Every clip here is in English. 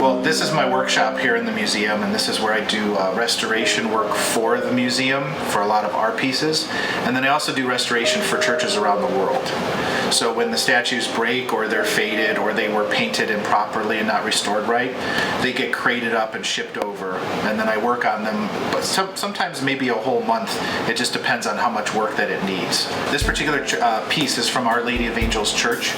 Well, this is my workshop here in the museum, and this is where I do restoration work for the museum for a lot of art pieces. And then I also do restoration for churches around the world. So when the statues break or they're faded or they were painted improperly and not restored right, they get crated up and shipped over, and then I work on them, but sometimes maybe a whole month. It just depends on how much work that it needs. This particular piece is from Our Lady of Angels Church,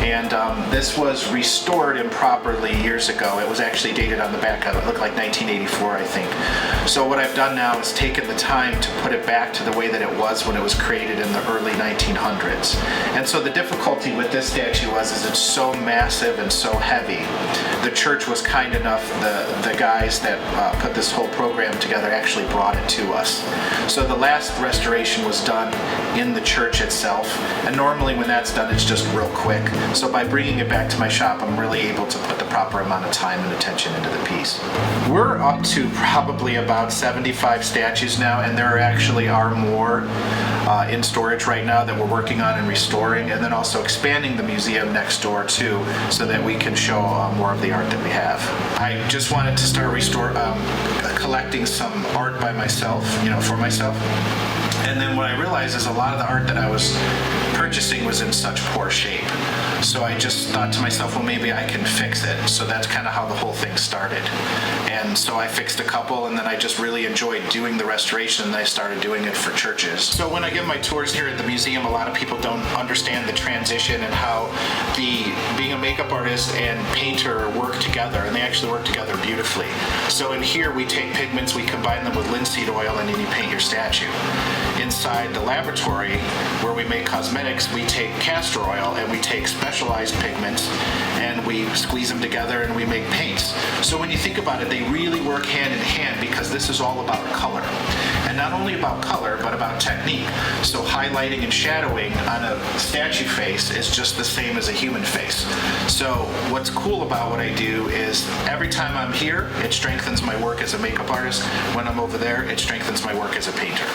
and this was restored improperly years ago. It was actually dated on the back of it. It looked like 1984, I think. So what I've done now is taken the time to put it back to the way that it was when it was created in the early 1900s. And so the difficulty with this statue is it's so massive and so heavy. The church was kind enough, the guys that put this whole program together actually brought it to us. So the last restoration was done in the church itself, and normally when that's done it's just real quick. So by bringing it back to my shop, I'm really able to put the proper amount of time and attention into the piece. We're up to probably about 75 statues now, and there actually are more in storage right now that we're working on and restoring, and then also expanding the museum next door too, so that we can show more of the art that we have. I just wanted to start collecting some art by myself, for myself. And then what I realized is a lot of the art that I was purchasing was in such poor shape. So I just thought to myself, well, maybe I can fix it. So that's kind of how the whole thing started. And so I fixed a couple, and then I just really enjoyed doing the restoration, and I started doing it for churches. So when I give my tours here at the museum, a lot of people don't understand the transition and how being a makeup artist and painter work together, and they actually work together beautifully. So in here we take pigments, we combine them with linseed oil, and then you paint your statue. Inside the laboratory where we make cosmetics, we take castor oil and we take specialized pigments and we squeeze them together and we make paints. So when you think about it, they really work hand in hand, because this is all about color. And not only about color, but about technique. So highlighting and shadowing on a statue face is just the same as a human face. So what's cool about what I do is every time I'm here, it strengthens my work as a makeup artist. When I'm over there, it strengthens my work as a painter.